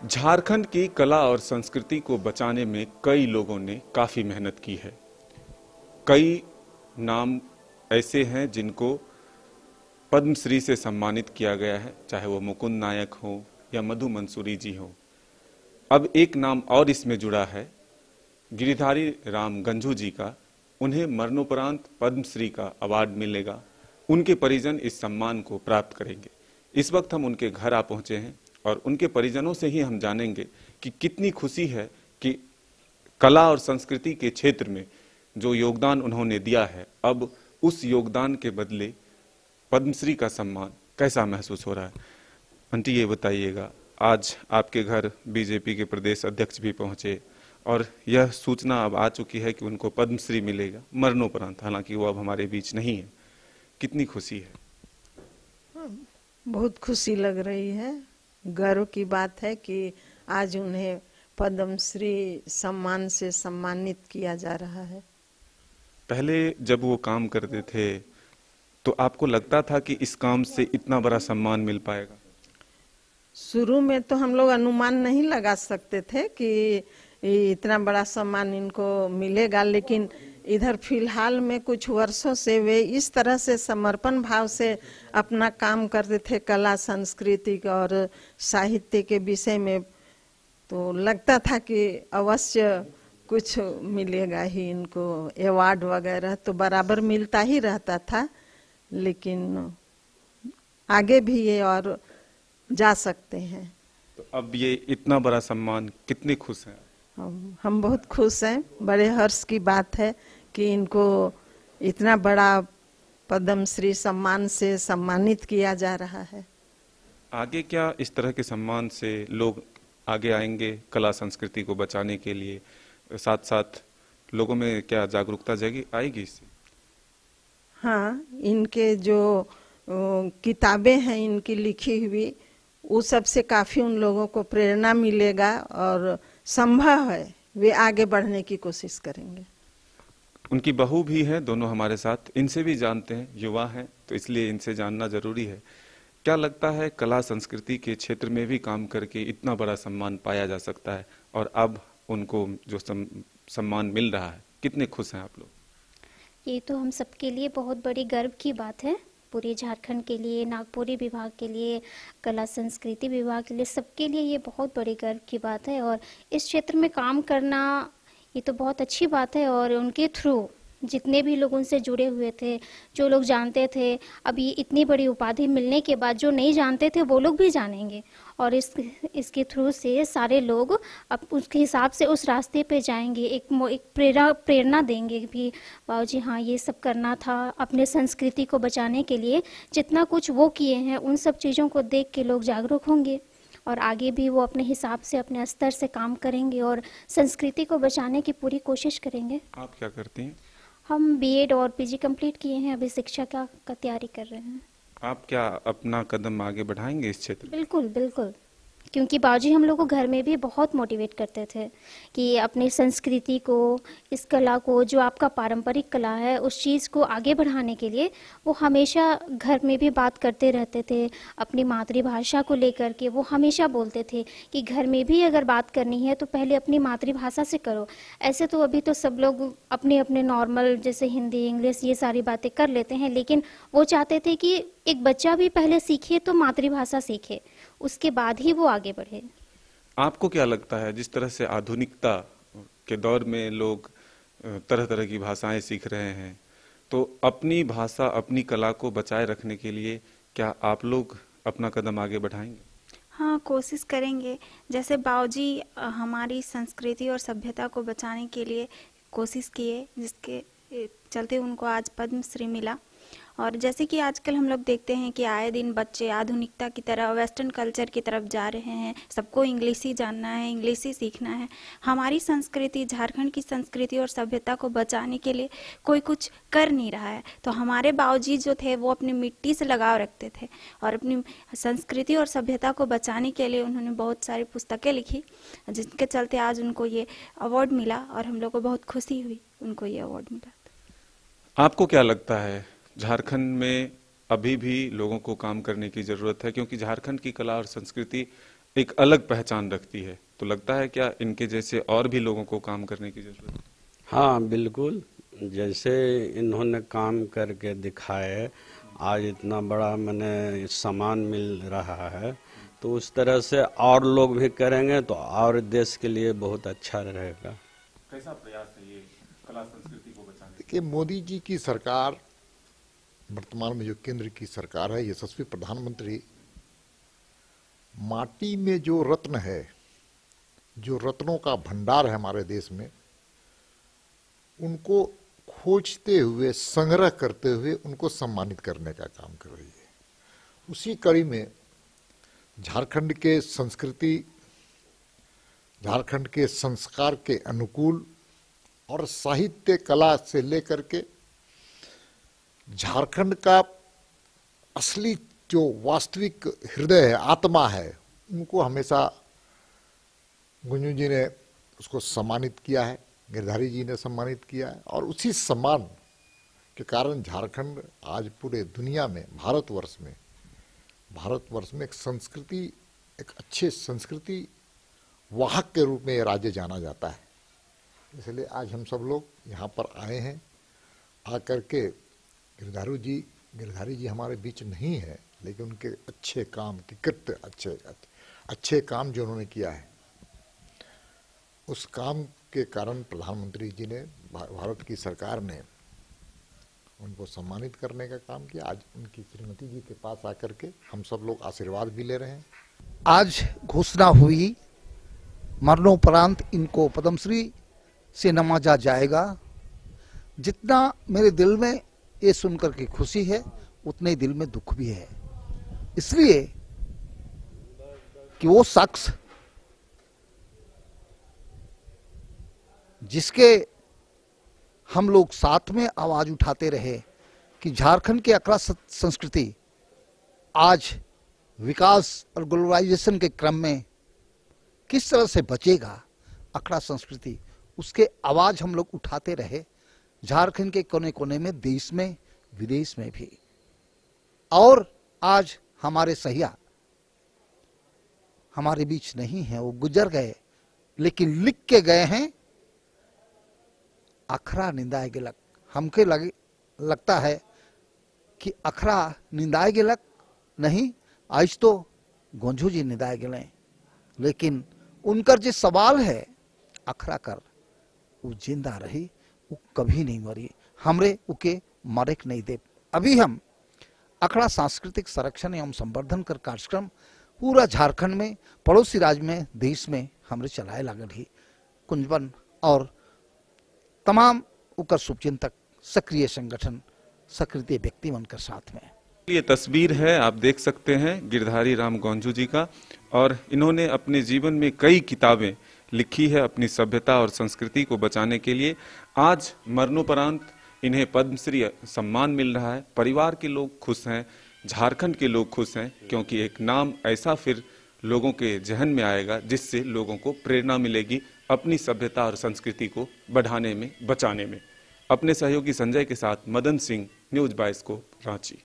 झारखंड की कला और संस्कृति को बचाने में कई लोगों ने काफी मेहनत की है। कई नाम ऐसे हैं जिनको पद्मश्री से सम्मानित किया गया है, चाहे वो मुकुंद नायक हो या मधु मंसूरी जी हो। अब एक नाम और इसमें जुड़ा है, गिरिधारी राम गंझू जी का। उन्हें मरणोपरांत पद्मश्री का अवार्ड मिलेगा। उनके परिजन इस सम्मान को प्राप्त करेंगे। इस वक्त हम उनके घर आ पहुंचे हैं और उनके परिजनों से ही हम जानेंगे कि कितनी खुशी है कि कला और संस्कृति के क्षेत्र में जो योगदान उन्होंने दिया है, अब उस योगदान के बदले पद्मश्री का सम्मान कैसा महसूस हो रहा है। आंटी, ये बताइएगा, आज आपके घर बीजेपी के प्रदेश अध्यक्ष भी पहुंचे और यह सूचना अब आ चुकी है कि उनको पद्मश्री मिलेगा मरणोपरांत, हालांकि वो अब हमारे बीच नहीं है। कितनी खुशी है? बहुत खुशी लग रही है। गर्व की बात है कि आज उन्हें पद्मश्री सम्मान से सम्मानित किया जा रहा है। पहले जब वो काम करते थे तो आपको लगता था कि इस काम से इतना बड़ा सम्मान मिल पाएगा? शुरू में तो हम लोग अनुमान नहीं लगा सकते थे कि इतना बड़ा सम्मान इनको मिलेगा, लेकिन इधर फिलहाल में कुछ वर्षों से वे इस तरह से समर्पण भाव से अपना काम करते थे कला संस्कृति और साहित्य के विषय में, तो लगता था कि अवश्य कुछ मिलेगा ही इनको। अवार्ड वगैरह तो बराबर मिलता ही रहता था, लेकिन आगे भी ये और जा सकते हैं। तो अब ये इतना बड़ा सम्मान, कितने खुश हैं? हम बहुत खुश हैं। बड़े हर्ष की बात है कि इनको इतना बड़ा पद्मश्री सम्मान से सम्मानित किया जा रहा है। आगे क्या इस तरह के सम्मान से लोग आगे आएंगे कला संस्कृति को बचाने के लिए? साथ साथ लोगों में क्या जागरूकता जगी आएगी इससे? हाँ, इनके जो किताबें हैं इनकी लिखी हुई, वो सबसे काफी उन लोगों को प्रेरणा मिलेगा और संभव है वे आगे बढ़ने की कोशिश करेंगे। उनकी बहू भी है, दोनों हमारे साथ, इनसे भी जानते हैं। युवा हैं तो इसलिए इनसे जानना जरूरी है। क्या लगता है कला संस्कृति के क्षेत्र में भी काम करके इतना बड़ा सम्मान पाया जा सकता है, और अब उनको जो सम्मान मिल रहा है, कितने खुश हैं आप लोग? ये तो हम सबके लिए बहुत बड़ी गर्व की बात है, पूरे झारखंड के लिए, नागपुरी विभाग के लिए, कला संस्कृति विभाग के लिए, सबके लिए ये बहुत बड़ी गर्व की बात है। और इस क्षेत्र में काम करना ये तो बहुत अच्छी बात है। और उनके थ्रू जितने भी लोग उनसे जुड़े हुए थे, जो लोग जानते थे, अभी इतनी बड़ी उपाधि मिलने के बाद जो नहीं जानते थे वो लोग भी जानेंगे। और इसके थ्रू से सारे लोग अब उसके हिसाब से उस रास्ते पे जाएंगे, एक प्रेरणा देंगे भी, बाबूजी हाँ ये सब करना था। अपने संस्कृति को बचाने के लिए जितना कुछ वो किए हैं, उन सब चीज़ों को देख के लोग जागरूक होंगे और आगे भी वो अपने हिसाब से, अपने स्तर से काम करेंगे और संस्कृति को बचाने की पूरी कोशिश करेंगे। आप क्या करती हैं? हम बीएड और पीजी कंप्लीट किए हैं, अभी शिक्षा का तैयारी कर रहे हैं। आप क्या अपना कदम आगे बढ़ाएंगे इस क्षेत्र में? बिल्कुल बिल्कुल, क्योंकि बाबूजी हम लोग को घर में भी बहुत मोटिवेट करते थे कि अपनी संस्कृति को, इस कला को, जो आपका पारंपरिक कला है, उस चीज़ को आगे बढ़ाने के लिए वो हमेशा घर में भी बात करते रहते थे। अपनी मातृभाषा को लेकर के वो हमेशा बोलते थे कि घर में भी अगर बात करनी है तो पहले अपनी मातृभाषा से करो। ऐसे तो अभी तो सब लोग अपने अपने नॉर्मल जैसे हिंदी, इंग्लिश ये सारी बातें कर लेते हैं, लेकिन वो चाहते थे कि एक बच्चा भी पहले सीखे तो मातृभाषा सीखे, उसके बाद ही वो आगे बढ़े। आपको क्या लगता है, जिस तरह से आधुनिकता के दौर में लोग तरह तरह की भाषाएं सीख रहे हैं, तो अपनी भाषा, अपनी कला को बचाए रखने के लिए क्या आप लोग अपना कदम आगे बढ़ाएंगे? हाँ, कोशिश करेंगे। जैसे बाबूजी हमारी संस्कृति और सभ्यता को बचाने के लिए कोशिश किए, जिसके चलते उनको आज पद्मश्री मिला। और जैसे कि आजकल हम लोग देखते हैं कि आए दिन बच्चे आधुनिकता की तरह, वेस्टर्न कल्चर की तरफ जा रहे हैं। सबको इंग्लिश ही जानना है, इंग्लिश ही सीखना है। हमारी संस्कृति, झारखंड की संस्कृति और सभ्यता को बचाने के लिए कोई कुछ कर नहीं रहा है। तो हमारे बाबूजी जो थे वो अपनी मिट्टी से लगाव रखते थे और अपनी संस्कृति और सभ्यता को बचाने के लिए उन्होंने बहुत सारी पुस्तकें लिखी, जिसके चलते आज उनको ये अवार्ड मिला और हम लोग को बहुत खुशी हुई उनको ये अवार्ड मिला। आपको क्या लगता है, झारखंड में अभी भी लोगों को काम करने की जरूरत है? क्योंकि झारखंड की कला और संस्कृति एक अलग पहचान रखती है। तो लगता है क्या इनके जैसे और भी लोगों को काम करने की जरूरत है? हाँ बिल्कुल, जैसे इन्होंने काम करके दिखाए, आज इतना बड़ा मैंने सम्मान मिल रहा है, तो उस तरह से और लोग भी करेंगे तो और देश के लिए बहुत अच्छा रहेगा। कैसा प्रयास है ये कला संस्कृति को बचाने? देखिए, मोदी जी की सरकार, वर्तमान में जो केंद्र की सरकार है, यशस्वी प्रधानमंत्री, माटी में जो रत्न है, जो रत्नों का भंडार है हमारे देश में, उनको खोजते हुए, संग्रह करते हुए उनको सम्मानित करने का काम कर रही है। उसी कड़ी में झारखंड के संस्कृति, झारखंड के संस्कार के अनुकूल और साहित्य कला से लेकर के झारखंड का असली जो वास्तविक हृदय है, आत्मा है, उनको हमेशा गुंजू जी ने उसको सम्मानित किया है, गिरधारी जी ने सम्मानित किया है। और उसी सम्मान के कारण झारखंड आज पूरे दुनिया में, भारतवर्ष में एक संस्कृति, एक अच्छे संस्कृति वाहक के रूप में ये राज्य जाना जाता है। इसलिए आज हम सब लोग यहाँ पर आए हैं, आकर के गिरधारी जी हमारे बीच नहीं है, लेकिन उनके अच्छे काम के कृत्य, अच्छे काम जो उन्होंने किया है, उस काम के कारण प्रधानमंत्री जी ने, भारत की सरकार ने उनको सम्मानित करने का काम किया। आज उनकी श्रीमती जी के पास आकर के हम सब लोग आशीर्वाद भी ले रहे हैं। आज घोषणा हुई, मरणोपरांत इनको पद्मश्री से नवाजा जाएगा। जितना मेरे दिल में ये सुनकर के खुशी है, उतने ही दिल में दुख भी है, इसलिए कि वो शख्स जिसके हम लोग साथ में आवाज उठाते रहे कि झारखंड की अखड़ा संस्कृति आज विकास और ग्लोबलाइजेशन के क्रम में किस तरह से बचेगा, अखड़ा संस्कृति, उसके आवाज हम लोग उठाते रहे झारखंड के कोने कोने में, देश में, विदेश में भी। और आज हमारे सहिया हमारे बीच नहीं है, वो गुजर गए, लेकिन लिख के गए हैं, अखरा निंदाए गिलक। हमके लगता है कि अखरा निंदाए गिलक नहीं, आज तो गोंझू जी निंदाए गिले, लेकिन उनकर जो सवाल है अखरा कर, वो जिंदा रही, वो कभी नहीं मरी, हमरे उके मरेक नहीं दे। अभी हम अखड़ा सांस्कृतिक संरक्षण एवं संवर्धन कर कार्यक्रम पूरा झारखंड में, पड़ोसी राज्य में, देश में हमरे चलाए लागल ही। कुंजबन और तमाम उकर शुभचिंतक, सक्रिय संगठन, सक्रिय व्यक्ति बनकर साथ में। ये तस्वीर है, आप देख सकते हैं, गिरधारी राम गोंझू जी का, और इन्होंने अपने जीवन में कई किताबें लिखी है अपनी सभ्यता और संस्कृति को बचाने के लिए। आज मरणोपरांत इन्हें पद्मश्री सम्मान मिल रहा है। परिवार के लोग खुश हैं, झारखंड के लोग खुश हैं, क्योंकि एक नाम ऐसा फिर लोगों के जहन में आएगा जिससे लोगों को प्रेरणा मिलेगी अपनी सभ्यता और संस्कृति को बढ़ाने में, बचाने में। अपने सहयोगी संजय के साथ मदन सिंह, न्यूज़ 22 रांची।